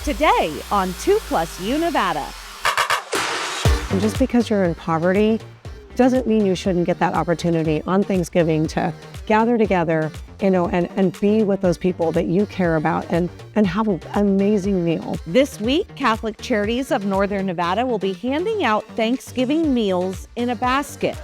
today on 2+U Nevada. And just because you're in poverty doesn't mean you shouldn't get that opportunity on Thanksgiving to gather together, and be with those people that you care about and have an amazing meal. This week, Catholic Charities of Northern Nevada will be handing out Thanksgiving meals in a basket,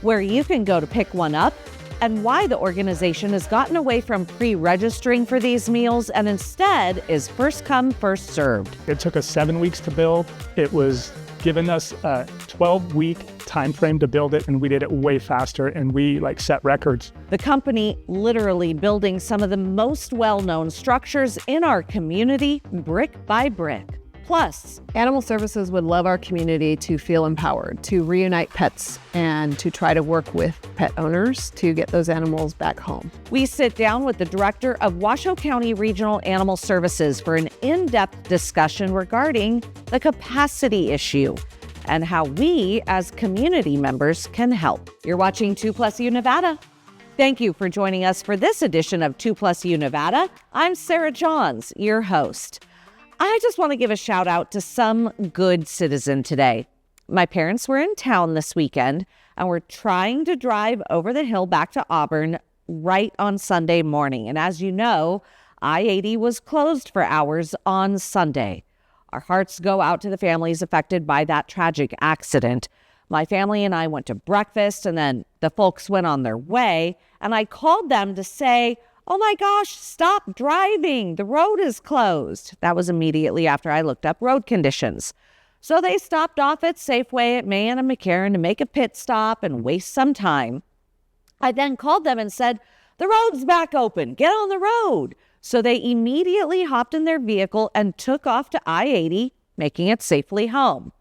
where you can go to pick one up, and why the organization has gotten away from pre-registering for these meals and instead is first come, first served. It took us 7 weeks to build. It was given us a 12-week time frame to build it, and we did it way faster, and we set records. The company literally building some of the most well-known structures in our community, brick by brick. Plus, Animal Services would love our community to feel empowered, to reunite pets, and to try to work with pet owners to get those animals back home. We sit down with the director of Washoe County Regional Animal Services for an in-depth discussion regarding the capacity issue and how we as community members can help. You're watching 2+U Nevada. Thank you for joining us for this edition of 2+U Nevada. I'm Sarah Johns, your host. I just want to give a shout out to some good citizen today. My parents were in town this weekend and were trying to drive over the hill back to Auburn right on Sunday morning. And as you know, I-80 was closed for hours on Sunday. Our hearts go out to the families affected by that tragic accident. My family and I went to breakfast, and then the folks went on their way, and I called them to say, "Oh my gosh, stop driving. The road is closed." That was immediately after I looked up road conditions. So they stopped off at Safeway at Mayan and McCarran to make a pit stop and waste some time. I then called them and said, "The road's back open. Get on the road." So they immediately hopped in their vehicle and took off to I-80, making it safely home.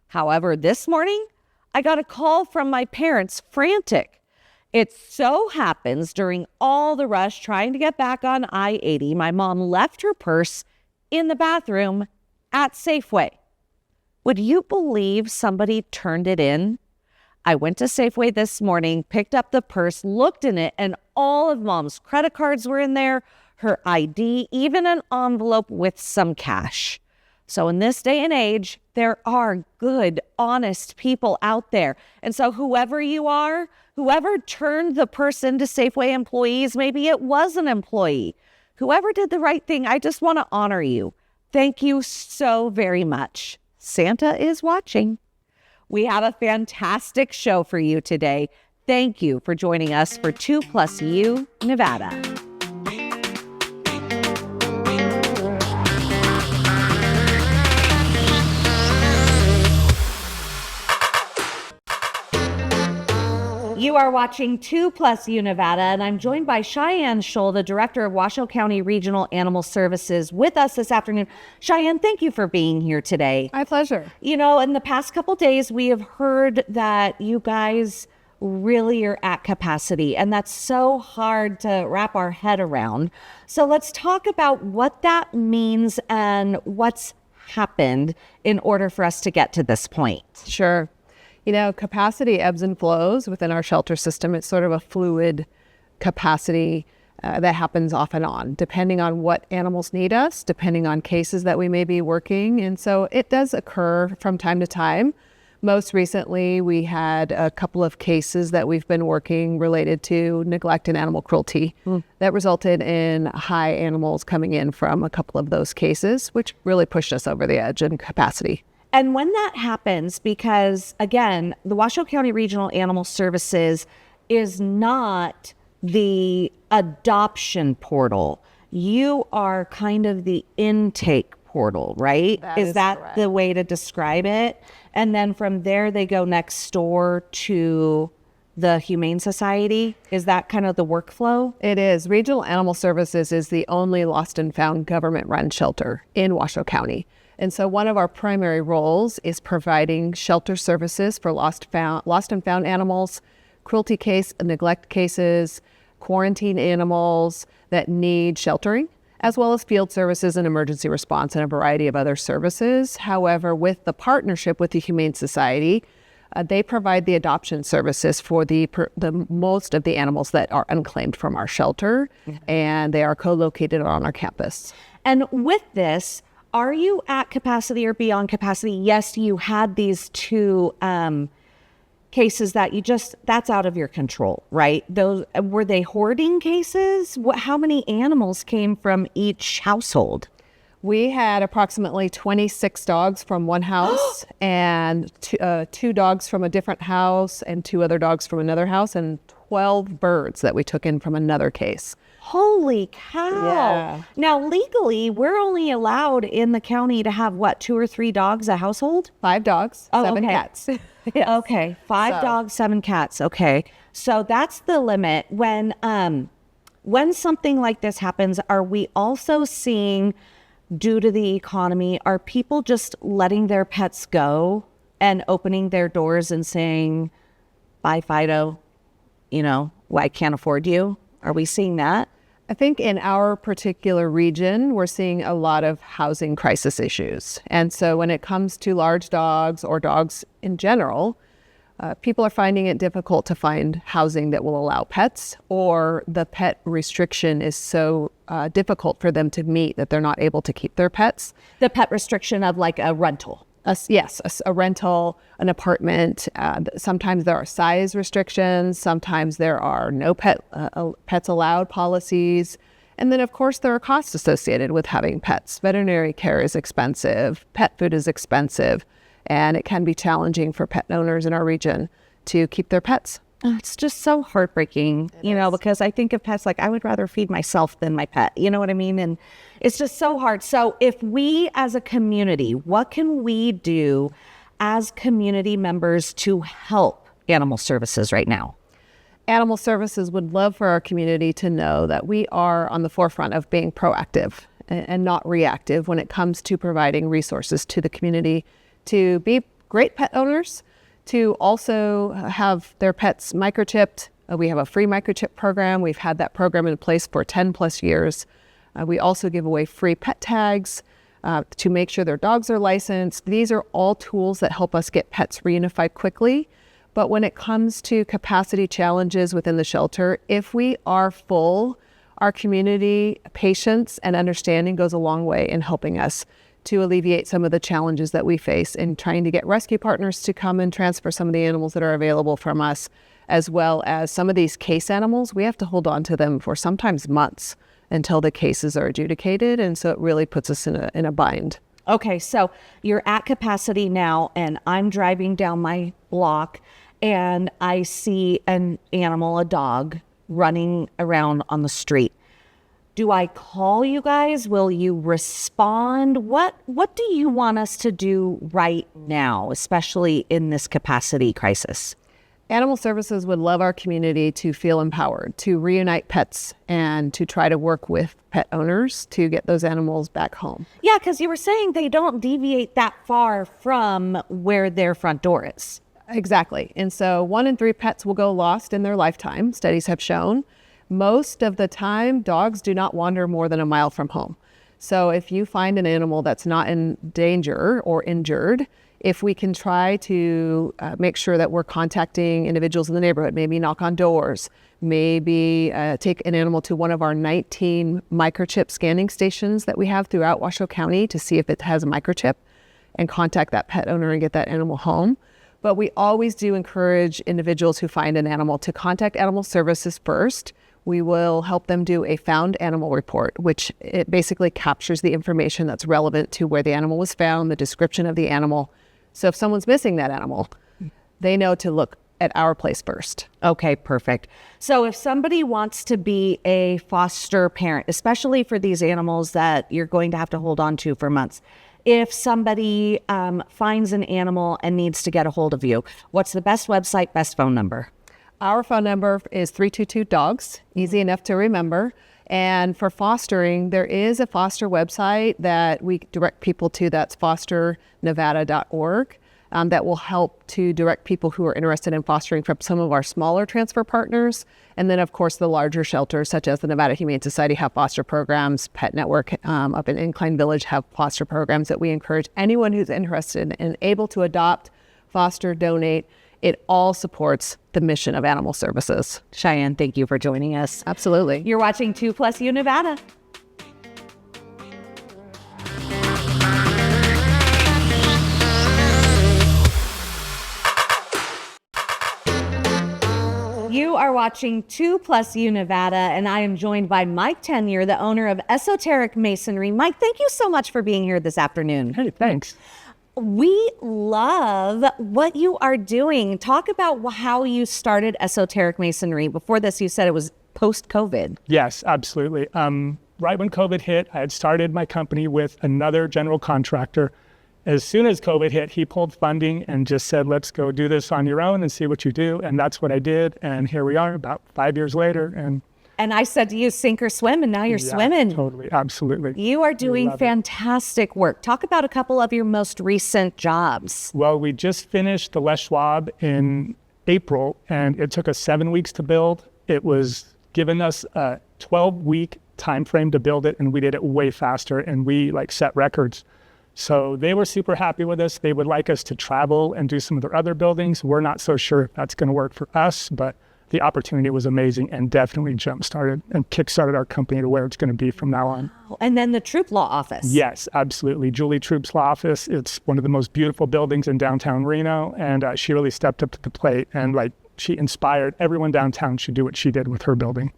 However, this morning, I got a call from my parents, frantic. It so happens during all the rush trying to get back on I-80, my mom left her purse in the bathroom at Safeway. Would you believe somebody turned it in? I went to Safeway this morning, picked up the purse, looked in it, and all of Mom's credit cards were in there, her ID, even an envelope with some cash. So in this day and age, there are good, honest people out there. And so whoever you are, whoever turned the purse into Safeway employees, maybe it was an employee, whoever did the right thing, I just want to honor you. Thank you so very much. Santa is watching. We have a fantastic show for you today. Thank you for joining us for 2+U Nevada. You are watching 2+U Nevada, and I'm joined by Cheyenne Scholl, the director of Washoe County Regional Animal Services, with us this afternoon. Cheyenne, thank you for being here today. My pleasure. You know, in the past couple days, we have heard that you guys really are at capacity, and that's so hard to wrap our head around. So let's talk about what that means and what's happened in order for us to get to this point. Sure. You know, capacity ebbs and flows within our shelter system. It's sort of a fluid capacity that happens off and on, depending on what animals need us, depending on cases that we may be working. And so it does occur from time to time. Most recently, we had a couple of cases that we've been working related to neglect and animal cruelty that resulted in high animals coming in from a couple of those cases, which really pushed us over the edge in capacity. And when that happens, because again, the Washoe County Regional Animal Services is not the adoption portal. You are kind of the intake portal, right? Is that correct? The way to describe it? And then from there, they go next door to the Humane Society. Is that kind of the workflow? It is. Regional Animal Services is the only lost and found government-run shelter in Washoe County. And so one of our primary roles is providing shelter services for lost and found animals, cruelty case, neglect cases, quarantine animals that need sheltering, as well as field services and emergency response and a variety of other services. However, with the partnership with the Humane Society, they provide the adoption services for the most of the animals that are unclaimed from our shelter, and they are co-located on our campus. And with this, are you at capacity or beyond capacity? Yes, you had these two cases that that's out of your control, right? Were they hoarding cases? How many animals came from each household? We had approximately 26 dogs from one house and two dogs from a different house and 2 other dogs from another house and 12 birds that we took in from another case. Holy cow. Yeah. Now, legally, we're only allowed in the county to have 2 or 3 dogs a household? 5 dogs, 7 okay. cats. Yes. Okay, 5 dogs, 7 cats. Okay, so that's the limit. When something like this happens, are we also seeing, due to the economy, are people just letting their pets go and opening their doors and saying, bye, Fido, I can't afford you? Are we seeing that? I think in our particular region, we're seeing a lot of housing crisis issues. And so when it comes to large dogs or dogs in general, people are finding it difficult to find housing that will allow pets, or the pet restriction is so difficult for them to meet that they're not able to keep their pets. The pet restriction of like a rental. Yes, a rental, an apartment. Sometimes there are size restrictions. Sometimes there are no pets allowed policies. And then, of course, there are costs associated with having pets. Veterinary care is expensive. Pet food is expensive. And it can be challenging for pet owners in our region to keep their pets. It's just so heartbreaking, because I think of pets like I would rather feed myself than my pet. You know what I mean? And it's just so hard. So if we as a community, what can we do as community members to help animal services right now? Animal services would love for our community to know that we are on the forefront of being proactive and not reactive when it comes to providing resources to the community to be great pet owners, to also have their pets microchipped. We have a free microchip program. We've had that program in place for 10 plus years. We also give away free pet tags to make sure their dogs are licensed. These are all tools that help us get pets reunified quickly. But when it comes to capacity challenges within the shelter, if we are full, our community patience and understanding goes a long way in helping us to alleviate some of the challenges that we face in trying to get rescue partners to come and transfer some of the animals that are available from us, as well as some of these case animals. We have to hold on to them for sometimes months until the cases are adjudicated. And so it really puts us in a bind. Okay, so you're at capacity now, and I'm driving down my block and I see an animal, a dog, running around on the street. Do I call you guys? Will you respond? What do you want us to do right now, especially in this capacity crisis? Animal services would love our community to feel empowered, to reunite pets and to try to work with pet owners to get those animals back home. Yeah, because you were saying they don't deviate that far from where their front door is. Exactly. And so 1 in 3 pets will go lost in their lifetime, studies have shown. Most of the time, dogs do not wander more than a mile from home. So if you find an animal that's not in danger or injured, if we can try to make sure that we're contacting individuals in the neighborhood, maybe knock on doors, maybe take an animal to one of our 19 microchip scanning stations that we have throughout Washoe County to see if it has a microchip, and contact that pet owner and get that animal home. But we always do encourage individuals who find an animal to contact animal services first. We will help them do a found animal report, which it basically captures the information that's relevant to where the animal was found, the description of the animal. So if someone's missing that animal, they know to look at our place first. Okay, perfect. So if somebody wants to be a foster parent, especially for these animals that you're going to have to hold on to for months, if somebody finds an animal and needs to get a hold of you, what's the best website, best phone number? Our phone number is 322-DOGS, easy enough to remember. And for fostering, there is a foster website that we direct people to. That's fosternevada.org. That will help to direct people who are interested in fostering from some of our smaller transfer partners. And then, of course, the larger shelters, such as the Nevada Humane Society, have foster programs. Pet Network up in Incline Village have foster programs that we encourage anyone who's interested and able to adopt, foster, donate. It all supports the mission of animal services. Cheyenne, thank you for joining us. Absolutely. You're watching 2+U Nevada. watching 2+U Nevada, and I am joined by Mike Tenure, the owner of Esoteric Masonry. Mike, thank you so much for being here this afternoon. Hey, thanks. We love what you are doing. Talk about how you started Esoteric Masonry. Before this, you said it was post-COVID. Yes, absolutely. Right when COVID hit, I had started my company with another general contractor. As soon as COVID hit, he pulled funding and just said, let's go do this on your own and see what you do. And that's what I did. And here we are about 5 years later. And I said to you, sink or swim, and now you're swimming. Totally, absolutely. You are doing fantastic work. Talk about a couple of your most recent jobs. Well, we just finished the Les Schwab in April, and it took us 7 weeks to build. It was given us a 12-week time frame to build it, and we did it way faster, and we set records. So they were super happy with us. They would like us to travel and do some of their other buildings. We're not so sure if that's going to work for us, but the opportunity was amazing and definitely jump-started and kick-started our company to where it's going to be from now on. And then the Troop Law Office. Yes, absolutely. Julie Troop's law office. It's one of the most beautiful buildings in downtown Reno, and she really stepped up to the plate, and she inspired everyone downtown to do what she did with her building.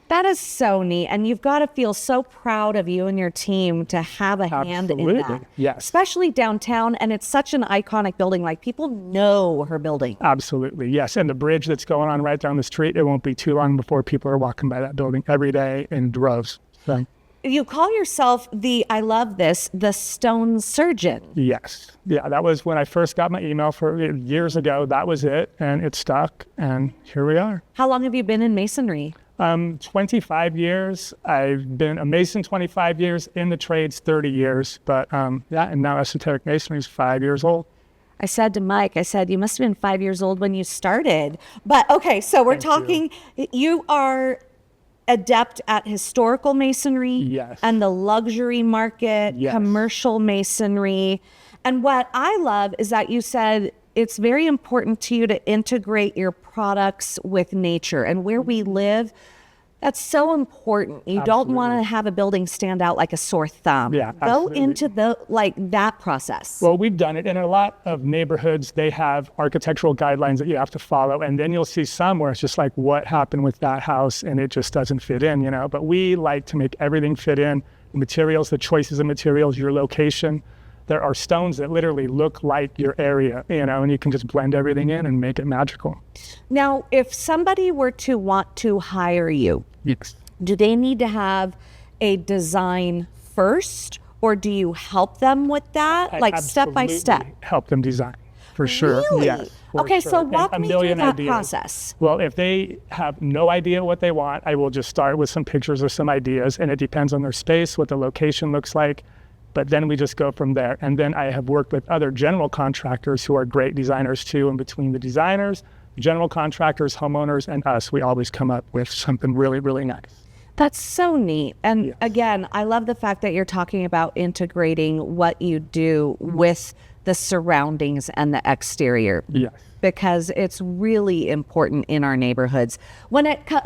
That is so neat. And you've got to feel so proud of you and your team to have a hand in that. Yes. Especially downtown. And it's such an iconic building. People know her building. Absolutely. Yes. And the bridge that's going on right down the street, it won't be too long before people are walking by that building every day in droves. So. You call yourself I love this, the stone surgeon. Yes. Yeah, that was when I first got my email years ago. That was it. And it stuck. And here we are. How long have you been in masonry? 25 years. I've been a Mason 25 years, in the trades 30 years. But and now Esoteric Masonry is 5 years old. I said to Mike, you must have been 5 years old when you started. But okay, so we're talking, you are adept at historical masonry. Yes. And the luxury market, yes. Commercial masonry. And what I love is that you said it's very important to you to integrate your products with nature and where we live. That's so important. You don't want to have a building stand out like a sore thumb. Yeah, Go into that process. Well, we've done it. In a lot of neighborhoods, they have architectural guidelines that you have to follow. And then you'll see some where it's just what happened with that house and it just doesn't fit in, But we like to make everything fit in. The materials, the choices of materials, your location. There are stones that literally look like your area, and you can just blend everything in and make it magical. Now, if somebody were to want to hire you, yes. Do they need to have a design first, or do you help them with that, step by step? Help them design, for sure. Really? Yes. Okay, sure. so walk me through that ideas. process. Well, if they have no idea what they want, I will just start with some pictures or some ideas, and it depends on their space, what the location looks like. But then we just go from there. And then I have worked with other general contractors who are great designers too. And between the designers, general contractors, homeowners, and us, we always come up with something really, really nice. That's so neat. And again, I love the fact that you're talking about integrating what you do with the surroundings and the exterior. Yes. Because it's really important in our neighborhoods.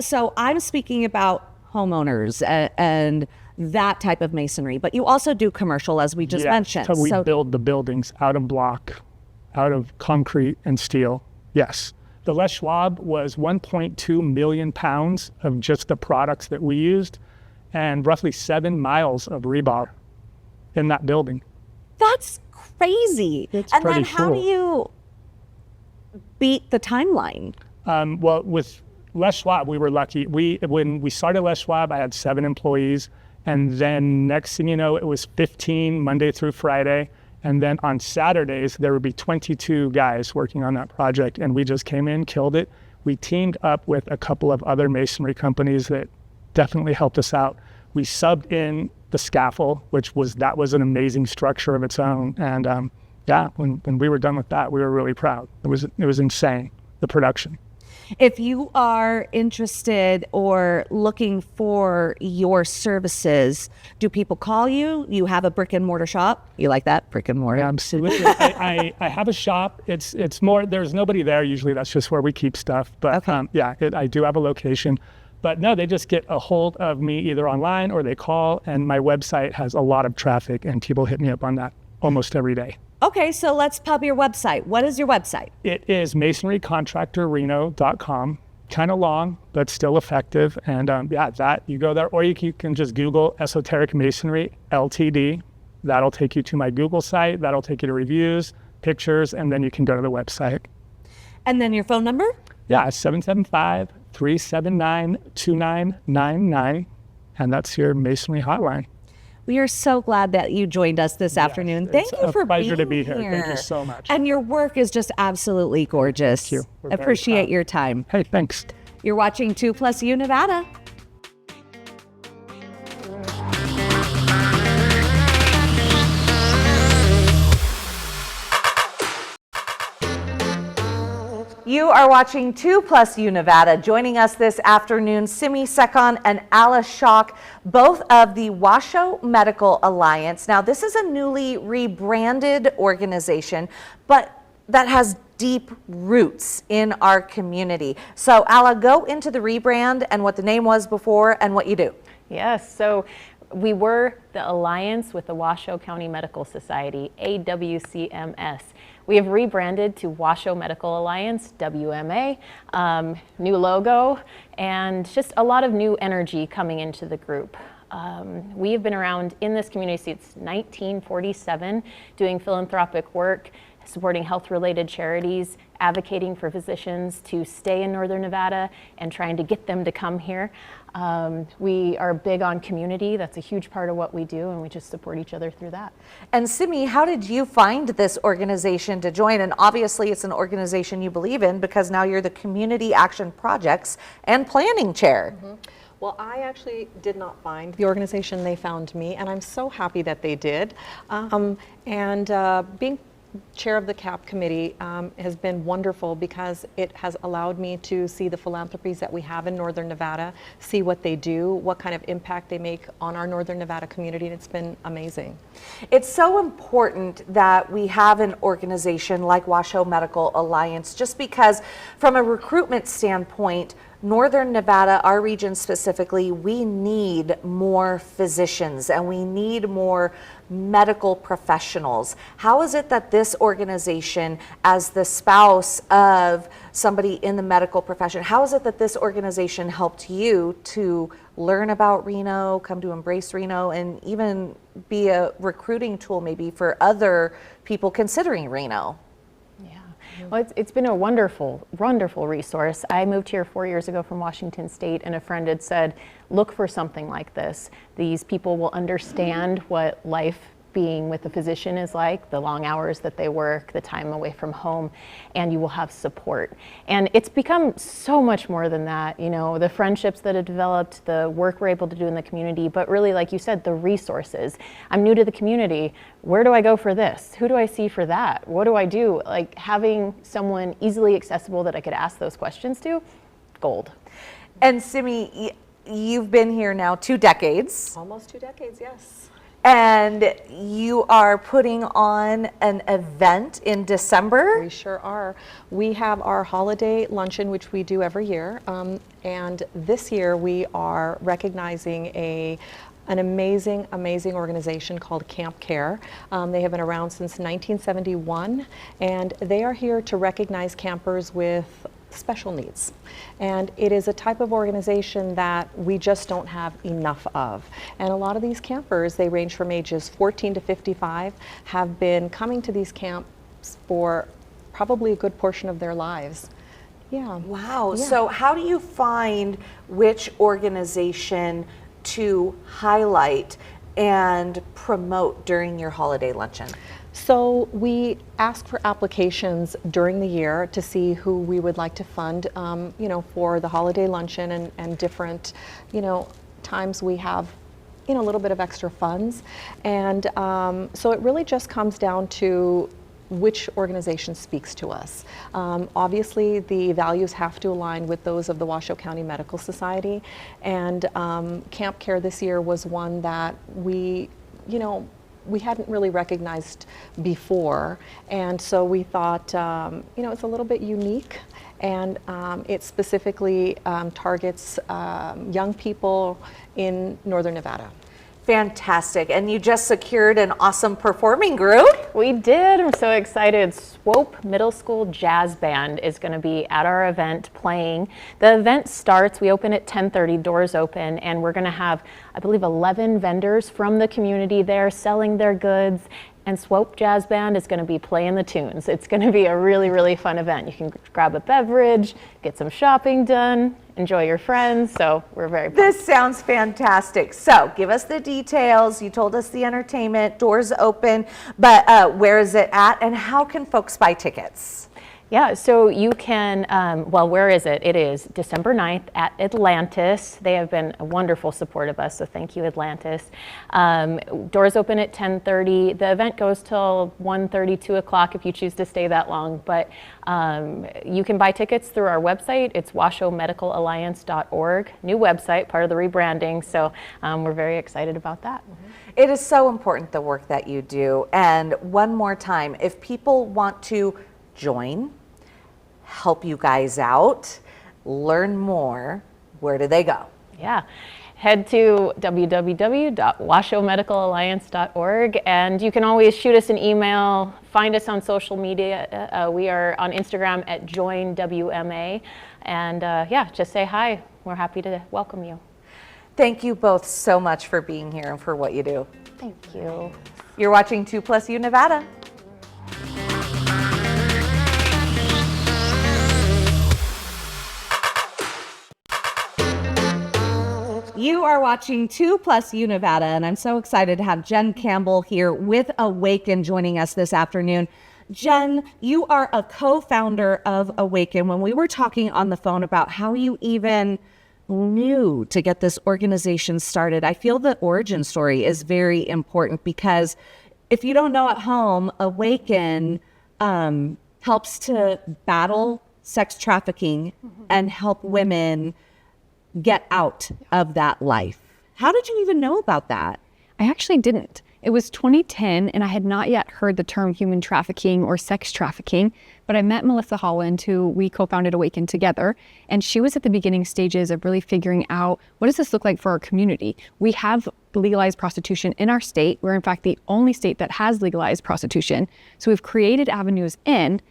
So I'm speaking about homeowners and that type of masonry, but you also do commercial, as we just mentioned. So we build the buildings out of block, out of concrete and steel. Yes. The Les Schwab was 1.2 million pounds of just the products that we used and roughly 7 miles of rebar in that building. That's crazy. It's and pretty then how do you beat the timeline? Well, with Les Schwab, we were lucky. When we started Les Schwab, I had 7 employees. And then next thing you know, it was 15 Monday through Friday. And then on Saturdays, there would be 22 guys working on that project. And we just came in, killed it. We teamed up with a couple of other masonry companies that definitely helped us out. We subbed in the scaffold, that was an amazing structure of its own. And when we were done with that, we were really proud. It was insane, the production. If you are interested or looking for your services, do people call you? You have a brick and mortar shop? You like that, brick and mortar? Absolutely. I have a shop. It's more, there's nobody there usually. That's just where we keep stuff. But okay. I do have a location. But no, they just get a hold of me either online or they call, and my website has a lot of traffic and people hit me up on that almost every day. Okay, so let's pub your website. What is your website? It is masonrycontractorreno.com. kind of long, but still effective. And that you go there, or you can just Google Esoteric Masonry LTD. That'll take you to my Google site. That'll take you to reviews, pictures, and then you can go to the website. And then your phone number? Yeah, 775-379-2999. And that's your Masonry hotline. We are so glad that you joined us this afternoon. Thank you for being here. It's a pleasure to be here. Thank you so much. And your work is just absolutely gorgeous. Thank you. We're very Appreciate proud. your time. Hey, thanks. You're watching 2+U Nevada. You are watching 2+U Nevada. Joining us this afternoon, Simi Sekon and Alice Schock, both of the Washoe Medical Alliance. Now, this is a newly rebranded organization, but that has deep roots in our community. So, Ala, go into the rebrand and what the name was before and what you do. Yes, so we were the Alliance with the Washoe County Medical Society, AWCMS. We have rebranded to Washoe Medical Alliance, WMA, new logo, and just a lot of new energy coming into the group. We have been around in this community since 1947, doing philanthropic work, supporting health-related charities, advocating for physicians to stay in Northern Nevada and trying to get them to come here. We are big on community. That's a huge part of what we do, and we just support each other through that. And Simi, how did you find this organization to join? And obviously it's an organization you believe in because now you're the Community Action Projects and Planning Chair. Mm-hmm. Well, I actually did not find the organization, they found me, and I'm so happy that they did. Being chair of the CAP committee has been wonderful because it has allowed me to see the philanthropies that we have in Northern Nevada, see what they do, what kind of impact they make on our Northern Nevada community, and it's been amazing. It's so important that we have an organization like Washoe Medical Alliance, just because from a recruitment standpoint, Northern Nevada, our region specifically, we need more physicians and we need more medical professionals. How is it that this organization, as the spouse of somebody in the medical profession, how is it that this organization helped you to learn about Reno, come to embrace Reno, and even be a recruiting tool maybe for other people considering Reno? Well, it's been a wonderful, wonderful resource. I moved here 4 years ago from Washington State, and a friend had said, look for something like this. These people will understand what life being with a physician is like, the long hours that they work, the time away from home, and you will have support. And it's become so much more than that, you know, the friendships that have developed, the work we're able to do in the community, but really, like you said, the resources. I'm new to the community. Where do I go for this? Who do I see for that? What do I do? Like, having someone easily accessible that I could ask those questions to, gold. And Simi, you've been here now 2 decades. Almost 2 decades, yes. And you are putting on an event in December? We sure are. We have our holiday luncheon, which we do every year. And this year we are recognizing an amazing, amazing organization called Camp Care. They have been around since 1971, and they are here to recognize campers with special needs. And it is a type of organization that we just don't have enough of. And a lot of these campers, they range from ages 14 to 55, have been coming to these camps for probably a good portion of their lives. Yeah. Wow. Yeah. So how do you find which organization to highlight and promote during your holiday luncheon? So we ask for applications during the year to see who we would like to fund, you know, for the holiday luncheon and different, you know, times we have, you know, a little bit of extra funds. And so it really just comes down to which organization speaks to us. Obviously, the values have to align with those of the Washoe County Medical Society. And Camp Care this year was one that we, you know, we hadn't really recognized before, and so we thought, you know, it's a little bit unique, and it specifically targets young people in Northern Nevada. Fantastic. And you just secured an awesome performing group. We did. I'm so excited. Swope Middle School Jazz Band is going to be at our event playing. The event starts, we open at 10:30, doors open, and we're going to have, I believe, 11 vendors from the community there selling their goods. And Swope Jazz Band is going to be playing the tunes. It's going to be a really, really fun event. You can grab a beverage, get some shopping done, enjoy your friends. So we're very pumped. This sounds fantastic. So give us the details. You told us the entertainment, doors open, but where is it at and how can folks buy tickets? Yeah, so you can, well, where is it? It is December 9th at Atlantis. They have been a wonderful support of us, so thank you, Atlantis. Doors open at 10:30. The event goes till 1:30, 2 o'clock if you choose to stay that long, but you can buy tickets through our website. It's washomedicalalliance.org. New website, part of the rebranding, so we're very excited about that. It is so important, the work that you do. And one more time, if people want to join, help you guys out, learn more, where do they go? Yeah, head to www.washoemedicalalliance.org, and you can always shoot us an email, find us on social media. We are on Instagram at JoinWMA, and yeah, just say hi. We're happy to welcome you. Thank you both so much for being here and for what you do. Thank you. You're watching 2+U Nevada. You are watching 2+U Nevada, and I'm so excited to have Jen Campbell here with Awaken joining us this afternoon. Jen, you are a co-founder of Awaken. When we were talking on the phone about how you even knew to get this organization started, I feel the origin story is very important because if you don't know at home, Awaken helps to battle sex trafficking and help women get out of that life. How did you even know about that? I actually didn't. It was 2010 and I had not yet heard the term human trafficking or sex trafficking, but I met Melissa Holland, who we co-founded Awaken together, and she was at the beginning stages of really figuring out, what does this look like for our community? We have legalized prostitution in our state. We're in fact the only state that has legalized prostitution. So we've created avenues in,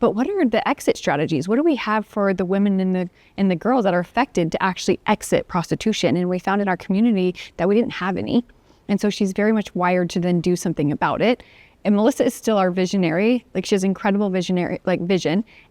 but what are the exit strategies? What do we have for the women and the girls that are affected to actually exit prostitution? And we found in our community that we didn't have any. And so she's very much wired to then do something about it. And Melissa is still our visionary. Like, she has incredible vision.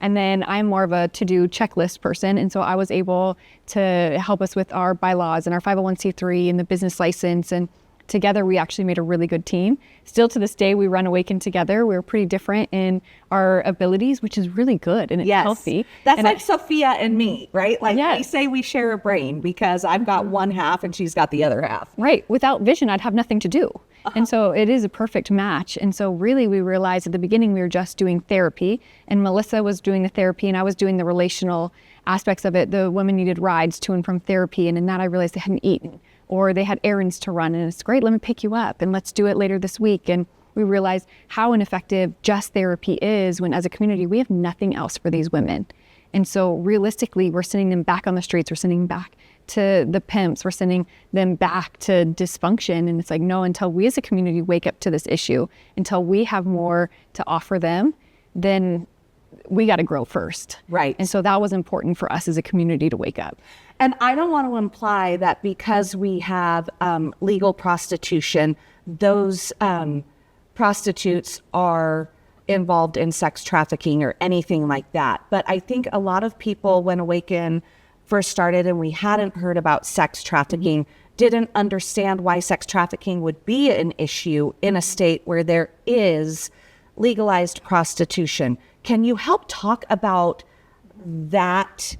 And then I'm more of a to-do checklist person. And so I was able to help us with our bylaws and our 501c3 and the business license. And together, we actually made a really good team. Still to this day, we run Awaken together. We're pretty different in our abilities, which is really good and it's healthy. That's like Sophia and me, right? Like, yes. We say we share a brain because I've got one half and she's got the other half. Right. Without vision, I'd have nothing to do. And so it is a perfect match. And so really we realized at the beginning we were just doing therapy, and Melissa was doing the therapy and I was doing the relational aspects of it. The women needed rides to and from therapy, and in that I realized they hadn't eaten or they had errands to run, and it's great, let me pick you up and let's do it later this week. And we realized how ineffective just therapy is when as a community we have nothing else for these women. And so realistically, we're sending them back on the streets, we're sending back to the pimps, we're sending them back to dysfunction. And it's like, no, until we as a community wake up to this issue, until we have more to offer them, then we got to grow first. Right. And so that was important for us as a community to wake up. And I don't want to imply that because we have legal prostitution, those prostitutes are involved in sex trafficking or anything like that. But I think a lot of people, when Awaken first started and we hadn't heard about sex trafficking, didn't understand why sex trafficking would be an issue in a state where there is legalized prostitution. Can you help talk about that?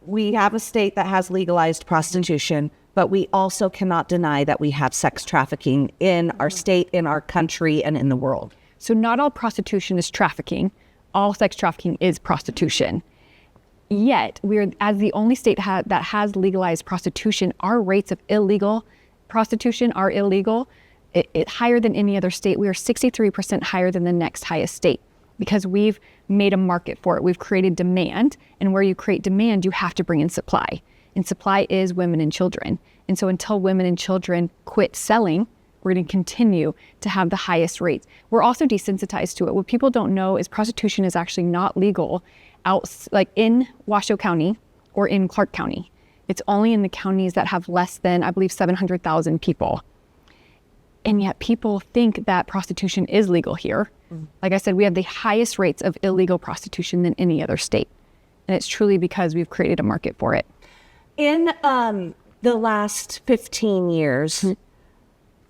We have a state that has legalized prostitution, but we also cannot deny that we have sex trafficking in our state, in our country, and in the world. So not all prostitution is trafficking. All sex trafficking is prostitution. Yet, we're, as the only state that has legalized prostitution, our rates of illegal prostitution are illegal. It higher than any other state. We are 63% higher than the next highest state because we've made a market for it. We've created demand, and where you create demand, you have to bring in supply. And supply is women and children. And so until women and children quit selling, we're going to continue to have the highest rates. We're also desensitized to it. What people don't know is prostitution is actually not legal like in Washoe County or in Clark County. It's only in the counties that have less than, I believe, 700,000 people. And yet people think that prostitution is legal here. Like I said, we have the highest rates of illegal prostitution than any other state. And it's truly because we've created a market for it. In the last 15 years,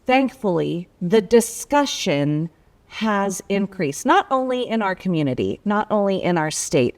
thankfully, the discussion has increased, not only in our community, not only in our state,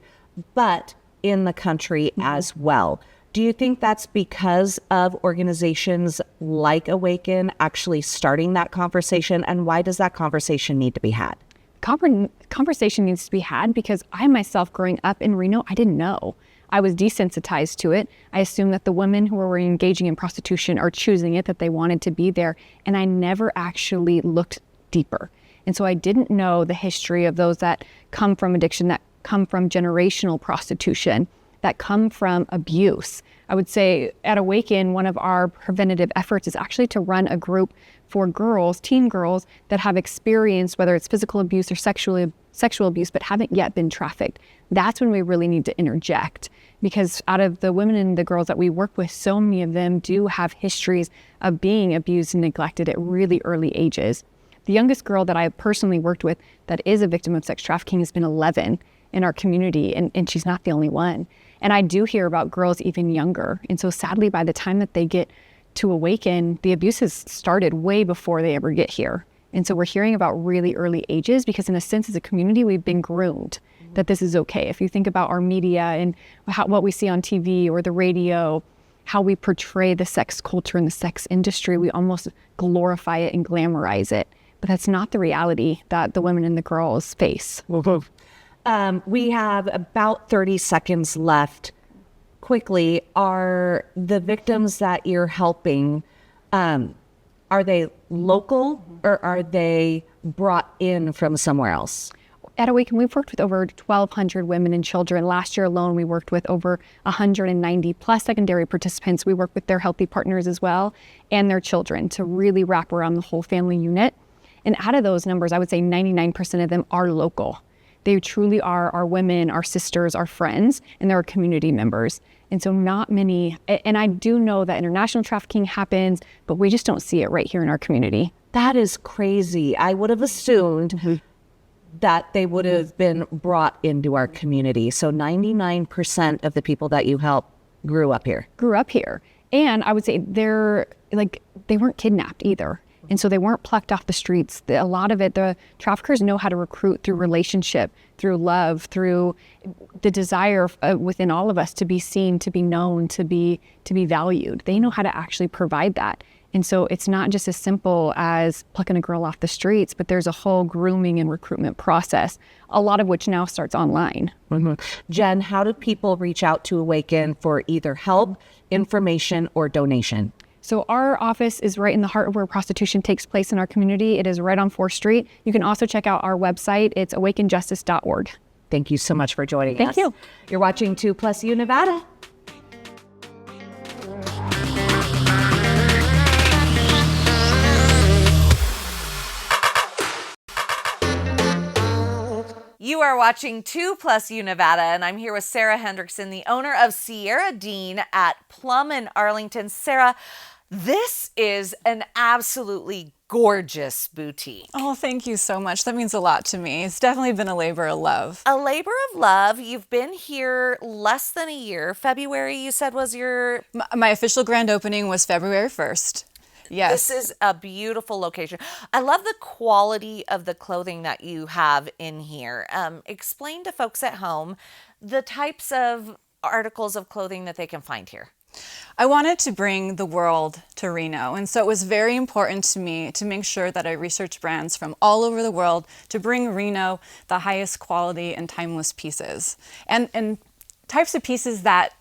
but in the country as well. Do you think that's because of organizations like Awaken actually starting that conversation? And why does that conversation need to be had? Conversation needs to be had because I myself, growing up in Reno, I didn't know. I was desensitized to it. I assumed that the women who were engaging in prostitution are choosing it, that they wanted to be there. And I never actually looked deeper. And so I didn't know the history of those that come from addiction, that come from generational prostitution, that come from abuse. I would say at Awaken, one of our preventative efforts is actually to run a group for girls, teen girls, that have experienced whether it's physical abuse or sexual abuse, but haven't yet been trafficked. That's when we really need to interject, because out of the women and the girls that we work with, so many of them do have histories of being abused and neglected at really early ages. The youngest girl that I have personally worked with that is a victim of sex trafficking has been 11 in our community, and she's not the only one. And I do hear about girls even younger. And so sadly, by the time that they get to Awaken, the abuse has started way before they ever get here. And so we're hearing about really early ages because in a sense, as a community, we've been groomed that this is okay. If you think about our media and what we see on TV or the radio, how we portray the sex culture and the sex industry, we almost glorify it and glamorize it. But that's not the reality that the women and the girls face. We have about 30 seconds left. Quickly, are the victims that you're helping, are they local or are they brought in from somewhere else? At Awaken, we've worked with over 1,200 women and children. Last year alone, we worked with over 190 plus secondary participants. We work with their healthy partners as well and their children to really wrap around the whole family unit. And out of those numbers, I would say 99% of them are local. They truly are our women, our sisters, our friends, and they're our community members. And so not many, and I do know that international trafficking happens, but we just don't see it right here in our community. That is crazy. I would have assumed that they would have been brought into our community. So 99% of the people that you help grew up here. And I would say they weren't kidnapped either. And so they weren't plucked off the streets. A lot of it, the traffickers know how to recruit through relationship, through love, through the desire within all of us to be seen, to be known, to be valued. They know how to actually provide that. And so it's not just as simple as plucking a girl off the streets, but there's a whole grooming and recruitment process, a lot of which now starts online. Jen, how do people reach out to Awaken for either help, information, or donation? So our office is right in the heart of where prostitution takes place in our community. It is right on 4th Street. You can also check out our website. It's awakenjustice.org. Thank you so much for joining us. Thank you. You're watching 2+U Nevada. You are watching 2+U Nevada, and I'm here with Sarah Hendrickson, the owner of Sierra Deene at Plum in Arlington. Sarah, this is an absolutely gorgeous boutique. Oh, thank you so much. That means a lot to me. It's definitely been a labor of love. A labor of love. You've been here less than a year. February, you said, was your... My official grand opening was February 1st. Yes. This is a beautiful location. I love the quality of the clothing that you have in here. Explain to folks at home the types of articles of clothing that they can find here. I wanted to bring the world to Reno, and so it was very important to me to make sure that I researched brands from all over the world to bring Reno the highest quality and timeless pieces, and types of pieces that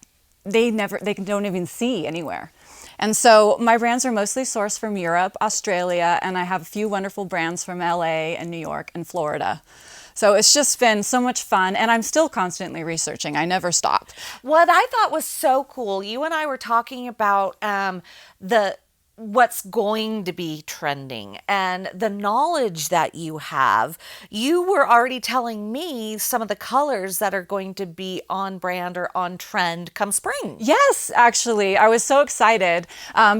they don't even see anywhere. And so my brands are mostly sourced from Europe, Australia, and I have a few wonderful brands from LA and New York and Florida. So it's just been so much fun, and I'm still constantly researching. I never stop. What I thought was so cool, you and I were talking about what's going to be trending and the knowledge that you have. You were already telling me some of the colors that are going to be on brand or on trend come spring. Yes, actually, I was so excited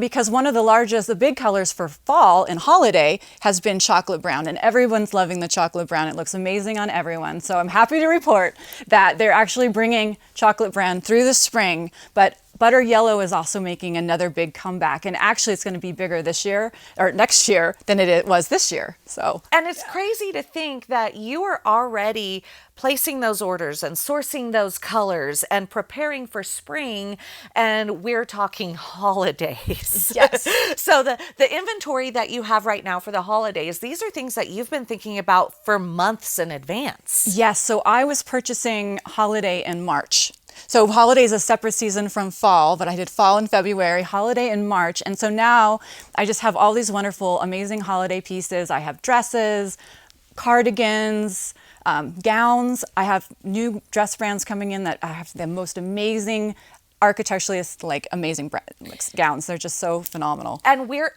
because one of the big colors for fall and holiday has been chocolate brown, and everyone's loving the chocolate brown. It looks amazing on everyone. So I'm happy to report that they're actually bringing chocolate brown through the spring, but butter yellow is also making another big comeback, and actually it's going to be bigger this year or next year than it was this year. So, and it's crazy to think that you are already placing those orders and sourcing those colors and preparing for spring, and we're talking holidays. Yes. So the inventory that you have right now for the holidays, these are things that you've been thinking about for months in advance. Yes, so I was purchasing holiday in March. So holiday is a separate season from fall, but I did fall in February, holiday in March. And so now I just have all these wonderful, amazing holiday pieces. I have dresses, cardigans, gowns. I have new dress brands coming in that I have the most amazing architecturally amazing gowns. They're just so phenomenal. And we are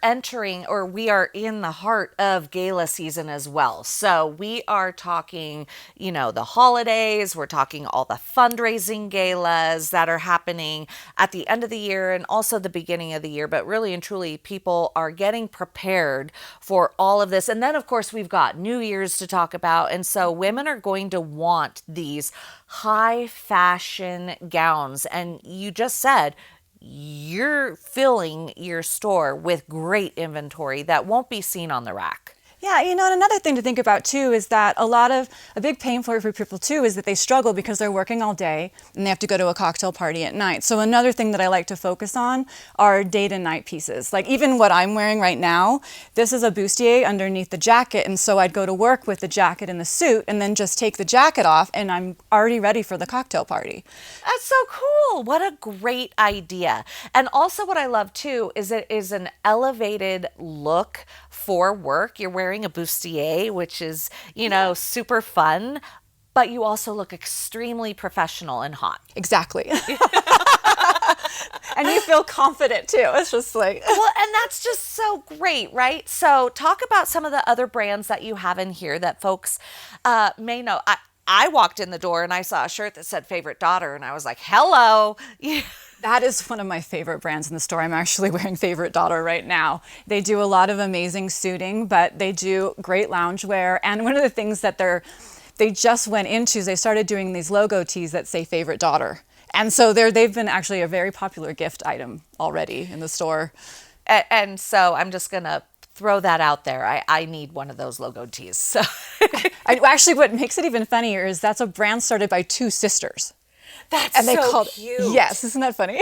in the heart of gala season as well. So we are talking, the holidays, we're talking all the fundraising galas that are happening at the end of the year and also the beginning of the year. But really and truly, people are getting prepared for all of this. And then, of course, we've got New Year's to talk about. And so women are going to want these high fashion gowns. And you just said you're filling your store with great inventory that won't be seen on the rack. Yeah, and another thing to think about too is that a big pain point for people too is that they struggle because they're working all day and they have to go to a cocktail party at night. So another thing that I like to focus on are day to night pieces. Like even what I'm wearing right now, this is a bustier underneath the jacket, and so I'd go to work with the jacket and the suit and then just take the jacket off and I'm already ready for the cocktail party. That's so cool. What a great idea. And also what I love too is it is an elevated look for work. You're wearing a bustier, which is, super fun, but you also look extremely professional and hot. Exactly. And you feel confident too. It's just well, and that's just so great, right? So talk about some of the other brands that you have in here that folks may know. I walked in the door and I saw a shirt that said favorite daughter and I was like, hello. That is one of my favorite brands in the store. I'm actually wearing Favorite Daughter right now. They do a lot of amazing suiting, but they do great loungewear. And one of the things that they just went into is they started doing these logo tees that say Favorite Daughter. And so they've been actually a very popular gift item already in the store. And so I'm just going to throw that out there. I need one of those logo tees. So. Actually, what makes it even funnier is that's a brand started by two sisters. That's so cute. Yes, isn't that funny?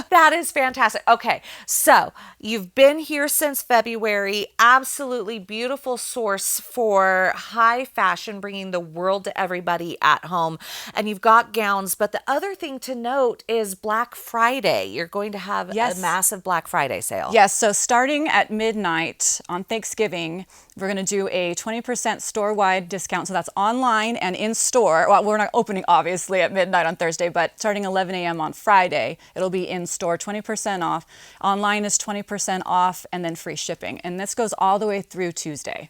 That is fantastic. Okay, so you've been here since February. Absolutely beautiful source for high fashion, bringing the world to everybody at home. And you've got gowns. But the other thing to note is Black Friday. You're going to have a massive Black Friday sale. Yes, so starting at midnight on Thanksgiving, we're going to do a 20% store-wide discount. So that's online and in store. Well, we're not opening, obviously, at midnight on Thursday, but starting 11 a.m. on Friday, it'll be in store, 20% off. Online is 20% off and then free shipping. And this goes all the way through Tuesday.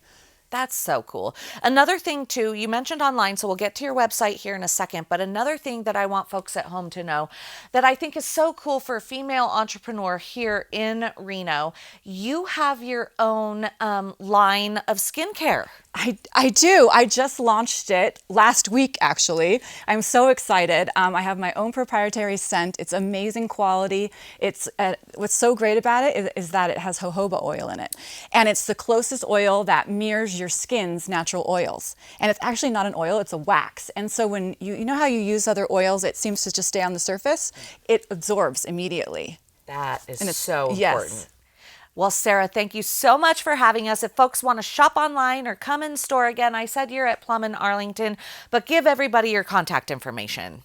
That's so cool. Another thing too, you mentioned online, so we'll get to your website here in a second, but another thing that I want folks at home to know that I think is so cool for a female entrepreneur here in Reno, you have your own line of skincare. I do. I just launched it last week, actually. I'm so excited. I have my own proprietary scent. It's amazing quality. It's what's so great about it is that it has jojoba oil in it. And it's the closest oil that mirrors your skin's natural oils. And it's actually not an oil, it's a wax. And so when you know how you use other oils, it seems to just stay on the surface? It absorbs immediately. That is so important. Yes. Well, Sarah, thank you so much for having us. If folks want to shop online or come in store again, I said you're at Plum in Arlington, but give everybody your contact information.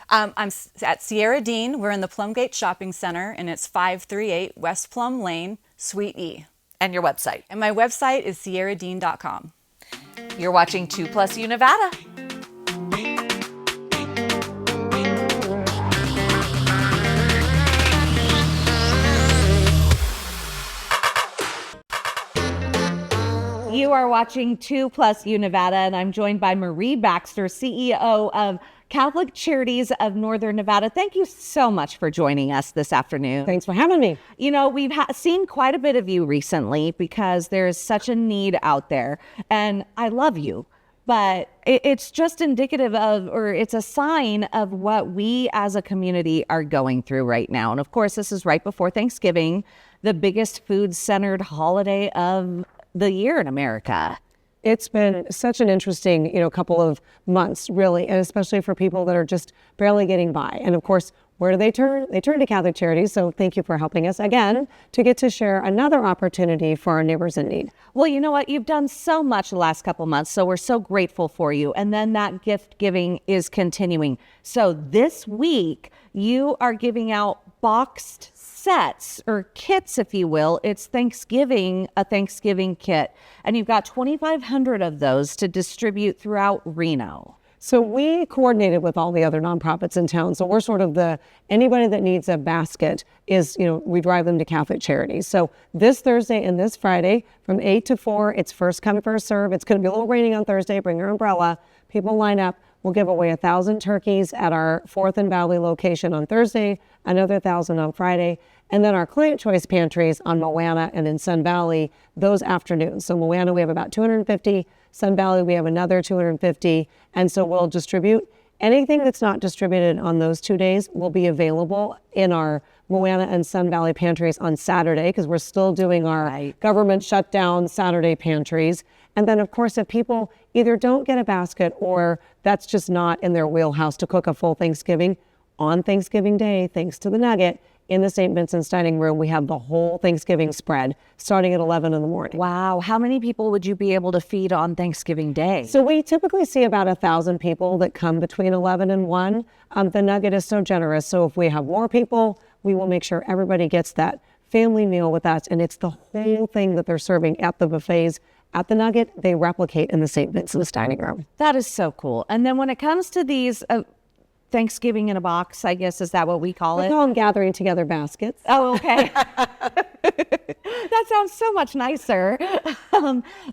I'm at Sierra Deene. We're in the Plumgate Shopping Center, and it's 538 West Plum Lane, Suite E. And your website? And my website is sierradeene.com. You're watching 2+U Nevada. You are watching 2+U Nevada, and I'm joined by Marie Baxter, CEO of Catholic Charities of Northern Nevada. Thank you so much for joining us this afternoon. Thanks for having me. You know, we've seen quite a bit of you recently because there's such a need out there, and I love you. But it's just indicative of, or it's a sign of what we as a community are going through right now. And of course, this is right before Thanksgiving, the biggest food-centered holiday of the year in America. It's been such an interesting, couple of months, really, and especially for people that are just barely getting by. And of course, where do they turn? They turn to Catholic Charities. So thank you for helping us again to get to share another opportunity for our neighbors in need. Well, you know what? You've done so much the last couple months, so we're so grateful for you. And then that gift giving is continuing. So this week, you are giving out boxed sets or kits, if you will. It's Thanksgiving, a Thanksgiving kit. And you've got 2,500 of those to distribute throughout Reno. So we coordinated with all the other nonprofits in town. So we're sort of anybody that needs a basket is, we drive them to Catholic Charities. So this Thursday and this Friday from 8 to 4, it's first come, first serve. It's going to be a little raining on Thursday. Bring your umbrella. People line up. We'll give away 1,000 turkeys at our 4th and Valley location on Thursday, another 1,000 on Friday, and then our client choice pantries on Moana and in Sun Valley those afternoons. So Moana, we have about 250. Sun Valley, we have another 250. And so we'll distribute. Anything that's not distributed on those 2 days will be available in our Moana and Sun Valley pantries on Saturday, because we're still doing our government shutdown Saturday pantries. And then, of course, if people either don't get a basket or that's just not in their wheelhouse to cook a full Thanksgiving, on Thanksgiving Day, thanks to the Nugget, in the St. Vincent's dining room, we have the whole Thanksgiving spread starting at 11 in the morning. Wow. How many people would you be able to feed on Thanksgiving Day? So we typically see about 1,000 people that come between 11 and 1. The Nugget is so generous. So if we have more people, we will make sure everybody gets that family meal with us. And it's the whole thing that they're serving at the buffets at the Nugget, they replicate in the St. Vincent's dining room. That is so cool. And then when it comes to these Thanksgiving in a box, I guess, is that what we call it? We call them gathering together baskets. Oh, okay. That sounds so much nicer.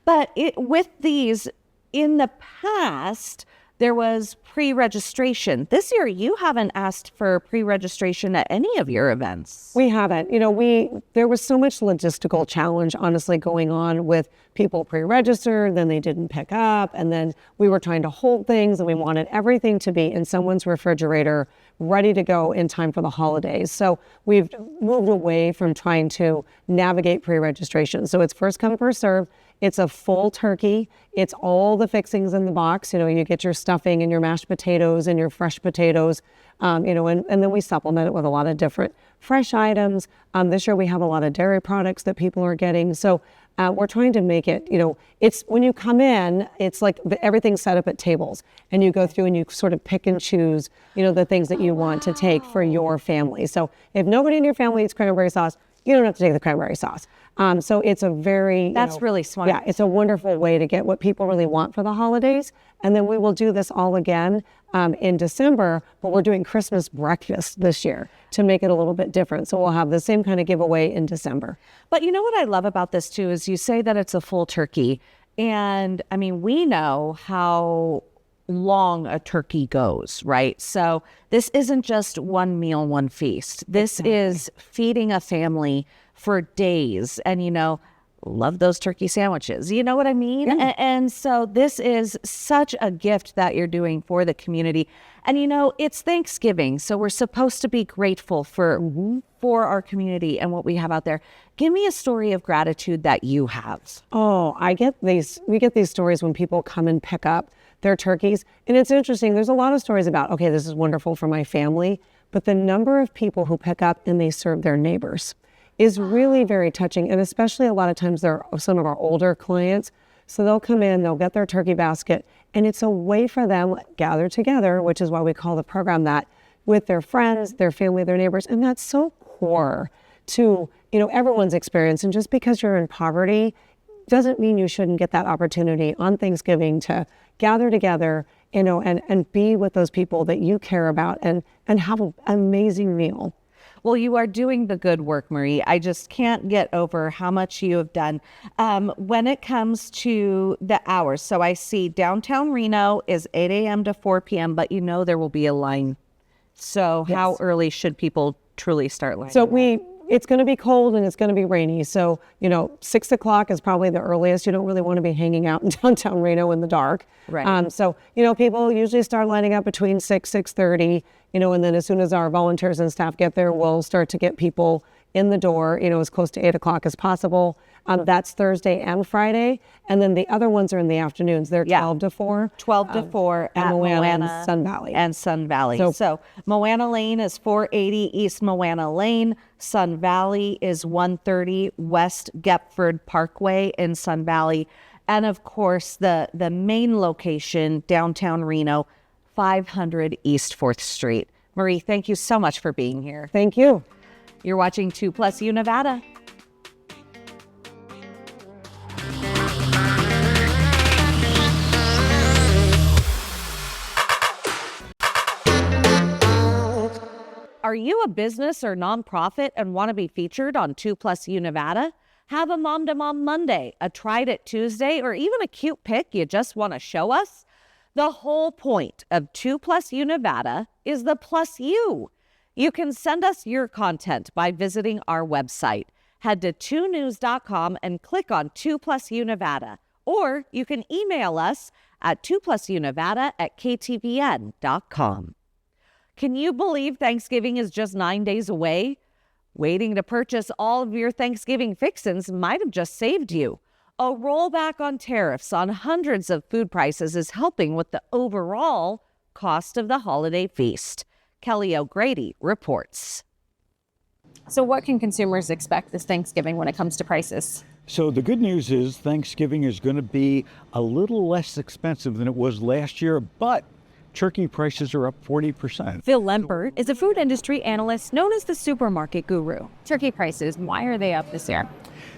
But with these, in the past, there was pre-registration. This year, you haven't asked for pre-registration at any of your events. We haven't. There was so much logistical challenge, honestly, going on with people pre-registered, then they didn't pick up, and then we were trying to hold things, and we wanted everything to be in someone's refrigerator, ready to go in time for the holidays. So we've moved away from trying to navigate pre-registration. So it's first come, first serve. It's a full turkey. It's all the fixings in the box. You get your stuffing and your mashed potatoes and your fresh potatoes, and then we supplement it with a lot of different fresh items. This year we have a lot of dairy products that people are getting. So we're trying to make it, it's when you come in, it's like everything's set up at tables and you go through and you sort of pick and choose, the things that you want to take for your family. So if nobody in your family eats cranberry sauce, you don't have to take the cranberry sauce. So it's a very... That's really smart. Yeah, it's a wonderful way to get what people really want for the holidays. And then we will do this all again in December, but we're doing Christmas breakfast this year to make it a little bit different. So we'll have the same kind of giveaway in December. But you know what I love about this too is you say that it's a full turkey. And I mean, we know how long a turkey goes, right? So this isn't just one meal, one feast. This is feeding a family for days. And, love those turkey sandwiches. You know what I mean? Yeah. And so this is such a gift that you're doing for the community. And, it's Thanksgiving. So we're supposed to be grateful for our community and what we have out there. Give me a story of gratitude that you have. Oh, we get these stories when people come and pick up their turkeys. And it's interesting. There's a lot of stories about, okay, this is wonderful for my family, but the number of people who pick up and they serve their neighbors is really very touching. And especially a lot of times they're some of our older clients. So they'll come in, they'll get their turkey basket, and it's a way for them to gather together, which is why we call the program that, with their friends, their family, their neighbors. And that's so core to, everyone's experience. And just because you're in poverty, doesn't mean you shouldn't get that opportunity on Thanksgiving to gather together, and be with those people that you care about and have an amazing meal. Well, you are doing the good work, Marie. I just can't get over how much you have done. When it comes to the hours, so I see downtown Reno is 8 a.m. to 4 p.m., but there will be a line. So how early should people truly start lining? So it's going to be cold and it's going to be rainy. So, 6 o'clock is probably the earliest. You don't really want to be hanging out in downtown Reno in the dark. Right. So, people usually start lining up between 6:30, and then as soon as our volunteers and staff get there, we'll start to get people in the door, as close to 8 o'clock as possible. That's Thursday and Friday. And then the other ones are in the afternoons. They're 12 to 4. 12 to 4 at Moana Moana and Sun Valley. And Sun Valley. So Moana Lane is 480 East Moana Lane. Sun Valley is 130 West Gepford Parkway in Sun Valley. And of course, the main location, downtown Reno, 500 East 4th Street. Marie, thank you so much for being here. Thank you. You're watching 2+U Nevada. Are you a business or nonprofit and want to be featured on 2+U Nevada? Have a Mom to Mom Monday, a Tried It Tuesday, or even a cute pic you just want to show us? The whole point of 2+U Nevada is the plus you. You can send us your content by visiting our website. Head to 2news.com and click on 2+U Nevada. Or you can email us at 2+UNevada@ktvn.com. Can you believe Thanksgiving is just 9 days away? Waiting to purchase all of your Thanksgiving fixins might have just saved you. A rollback on tariffs on hundreds of food prices is helping with the overall cost of the holiday feast. Kelly O'Grady reports. So what can consumers expect this Thanksgiving when it comes to prices? So the good news is Thanksgiving is going to be a little less expensive than it was last year, but turkey prices are up 40%. Phil Lempert is a food industry analyst known as the supermarket guru. Turkey prices, why are they up this year?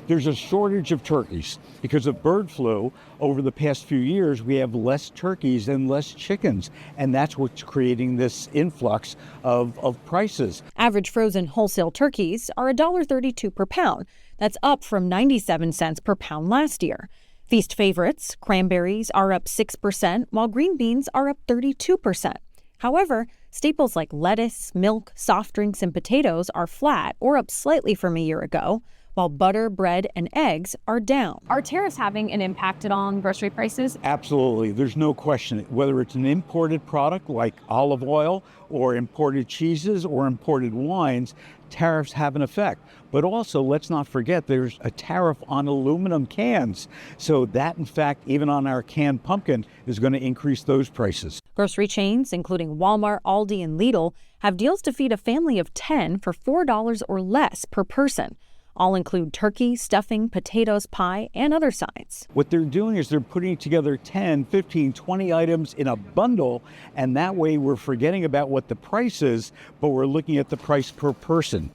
There's a shortage of turkeys because of bird flu. Over the past few years, we have less turkeys and less chickens, and that's what's creating this influx of prices. Average frozen wholesale turkeys are $1.32 per pound. That's up from 97 cents per pound last year. Feast favorites, cranberries, are up 6%, while green beans are up 32%. However, staples like lettuce, milk, soft drinks, and potatoes are flat or up slightly from a year ago, while butter, bread, and eggs are down. Are tariffs having an impact at all on grocery prices? Absolutely. There's no question. Whether it's an imported product like olive oil or imported cheeses or imported wines, tariffs have an effect. But also, let's not forget, there's a tariff on aluminum cans. So that, in fact, even on our canned pumpkin, is going to increase those prices. Grocery chains, including Walmart, Aldi, and Lidl, have deals to feed a family of 10 for $4 or less per person. All include turkey, stuffing, potatoes, pie, and other sides. What they're doing is they're putting together 10, 15, 20 items in a bundle, and that way we're forgetting about what the price is, but we're looking at the price per person.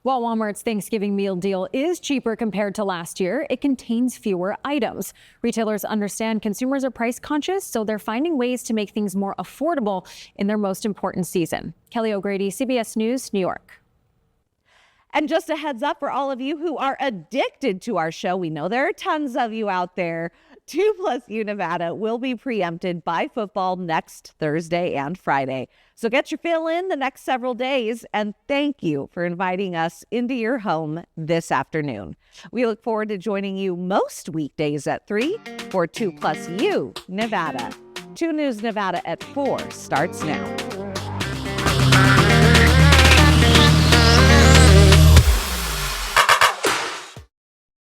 While Walmart's Thanksgiving meal deal is cheaper compared to last year, it contains fewer items. Retailers understand consumers are price conscious, so they're finding ways to make things more affordable in their most important season. Kelly O'Grady, CBS News, New York. And just a heads up for all of you who are addicted to our show, we know there are tons of you out there. 2+U Nevada will be preempted by football next Thursday and Friday. So get your fill in the next several days, and thank you for inviting us into your home this afternoon. We look forward to joining you most weekdays at 3 for 2+U Nevada. 2 News Nevada at 4 starts now.